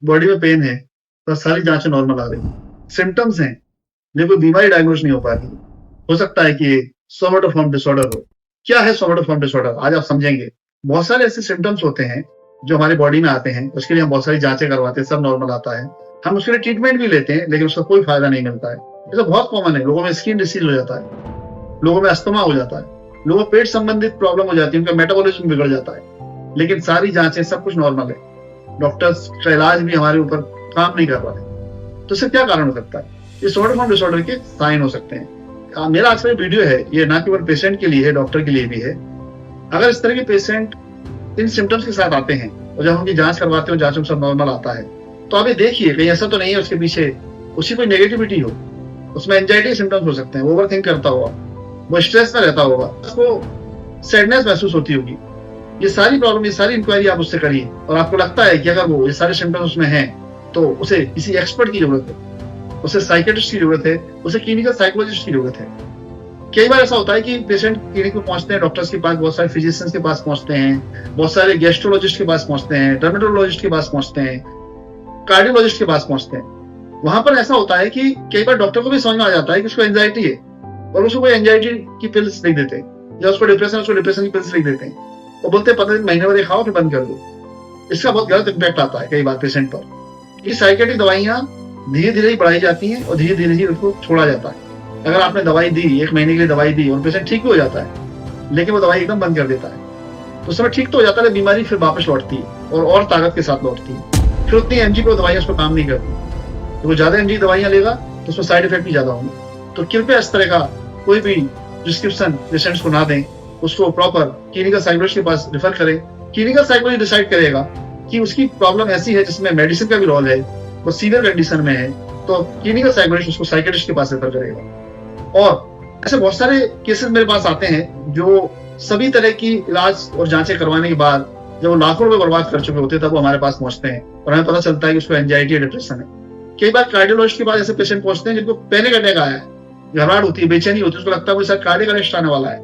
Body में pen है, तो सारी जांचें नॉर्मल आ रही हैं। सिम्पटम्स हैं, लेकिन कोई बीमारी डायग्नोज नहीं हो पा रही। हो सकता है कि सोमेटोफॉर्म डिसऑर्डर हो। क्या है सोमेटोफॉर्म डिसऑर्डर? आज आप समझेंगे। बहुत सारे ऐसे सिम्पटम्स होते हैं जो हमारी बॉडी में आते हैं, उसके लिए हम बहुत सारी जांचें करवाते हैं, सब नॉर्मल आता है। हम उसके लिए ट्रीटमेंट भी लेते हैं, लेकिन उसका कोई फायदा नहीं मिलता है। ये तो बहुत कॉमन है। लोगों में स्किन डिसीज हो जाता है, लोगों में अस्थमा हो जाता है, लोगों में पेट संबंधित प्रॉब्लम हो जाती है, उनका मेटाबॉलिज्म बिगड़ जाता है। लेकिन सारी जांचें, सब कुछ नॉर्मल है। डॉक्टर्स का इलाज भी हमारे ऊपर काम नहीं कर रहा है। तो इससे क्या कारण हो सकता है? ये सोमेटोफॉर्म डिसऑर्डर के साइन हो सकते हैं। मेरा आज का ये वीडियो है, ये ना केवल पेशेंट के लिए है, डॉक्टर के लिए भी है। अगर इस तरह के पेशेंट इन सिम्टम्स के साथ आते हैं और जब उनकी जांच करवाते हो, जांच में सब नॉर्मल आता है, तो आप ये देखिए कहीं ऐसा तो नहीं है उसके पीछे उसकी कोई नेगेटिविटी हो। उसमें एंजाइटी सिम्टम्स हो सकते हैं, वो ओवरथिंक करता होगा, वो स्ट्रेस में रहता होगा, उसको सैडनेस महसूस होती होगी। ये सारी प्रॉब्लम, ये सारी इंक्वायरी आप उससे करिए और आपको लगता है कि अगर वो ये सारे सिम्टम्स उसमें हैं तो उसे किसी एक्सपर्ट की जरूरत है, उसे साइकेट्रिस्ट की जरूरत है, उसे क्लिनिकल साइकोलॉजिस्ट की जरूरत है। कई बार ऐसा होता है कि पेशेंट क्लिनिक में पहुंचते हैं, डॉक्टर्स के पास, बहुत सारे फिजिशियंस के पास पहुंचते हैं, बहुत सारे गैस्ट्रोलॉजिस्ट के पास पहुंचते हैं, डर्मेटोलॉजिस्ट के पास पहुंचते हैं, कार्डियोलॉजिस्ट के पास पहुंचते हैं। वहां पर ऐसा होता है कि कई बार डॉक्टर को भी समझ में आ जाता है कि उसको एंजाइटी है और उसको कोई एंजाइटी की पिल्स लिख देते हैं, या उसको डिप्रेशन की पिल्स लिख देते हैं। वो बोलते हैं 15 महीने बाद खाओ फिर बंद कर दो। इसका बहुत गलत इम्पैक्ट आता है कई बार पेशेंट पर। ये साइकेट्रिक दवाइयां धीरे धीरे ही बढ़ाई जाती हैं और धीरे धीरे ही उसको छोड़ा जाता है। अगर आपने दवाई दी, 1 महीने के लिए दवाई दी और पेशेंट ठीक भी हो जाता है, लेकिन वो दवाई एकदम बंद कर देता है, तो उस समय ठीक तो हो जाता है, बीमारी फिर वापस लौटती है और ताकत के साथ लौटती है। फिर उतनी एमजी को दवाइयां उसको काम नहीं करती। तो वो ज्यादा एमजी दवाइयां लेगा तो उसमें साइड इफेक्ट भी ज्यादा होंगे। तो कृपया इस तरह का कोई भी प्रिस्क्रिप्शन पेशेंट्स को ना दें, उसको प्रॉपर क्लिनिकल साइकोलॉजिस्ट के पास रेफर करें। क्लिनिकल साइकोलॉजिस्ट डिसाइड करेगा कि उसकी प्रॉब्लम ऐसी है जिसमें मेडिसिन का भी रोल है, वो सीवियर कंडीशन में है, तो क्लिनिकल साइकोलॉजिस्ट उसको साइकेट्रिस्ट के पास रेफर करेगा। और ऐसे बहुत सारे केसेस मेरे पास आते हैं जो सभी तरह की इलाज और जांचें करवाने के बाद जब वो लाखों रुपए बर्बाद कर चुके होते हैं, तब वो हमारे पास पहुंचते हैं और हमें पता चलता है कि उसको एंजाइटी या डिप्रेशन है। कई बार कार्डियोलॉजिस्ट के पास ऐसे पेशेंट पहुंचते हैं जिनको पैनिक अटैक आया है, घबराहट होती है, बेचैनी होती है, उसको लगता है वो शायद कार्डियक अरेस्ट आने वाला है।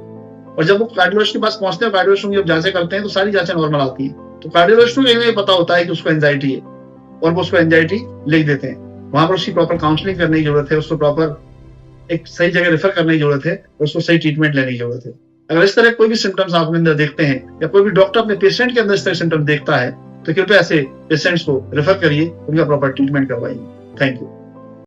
और जब वो कार्डियोलॉजिस्ट के पास पहुंचते हैं, कार्डियोलॉजिस्ट उनकी जब जांचें करते हैं तो सारी जांचें नॉर्मल आती है। तो कार्डियोलॉजिस्ट को ये पता होता है कि उसको एंजाइटी है और वो उसको एंजाइटी लिख देते हैं। वहां पर उसकी प्रॉपर काउंसलिंग करने की जरूरत है, उसको प्रॉपर एक सही जगह रेफर करने की जरूरत है और उसको सही ट्रीटमेंट लेने की जरूरत है। अगर इस तरह कोई भी सिम्टम्स आप अपने अंदर देखते हैं या कोई भी डॉक्टर अपने पेशेंट के अंदर इस तरह सिम्टम्स देखता है, तो कृपया ऐसे पेशेंट्स को रेफर करिए, उनका प्रॉपर ट्रीटमेंट करवाइए। Thank you.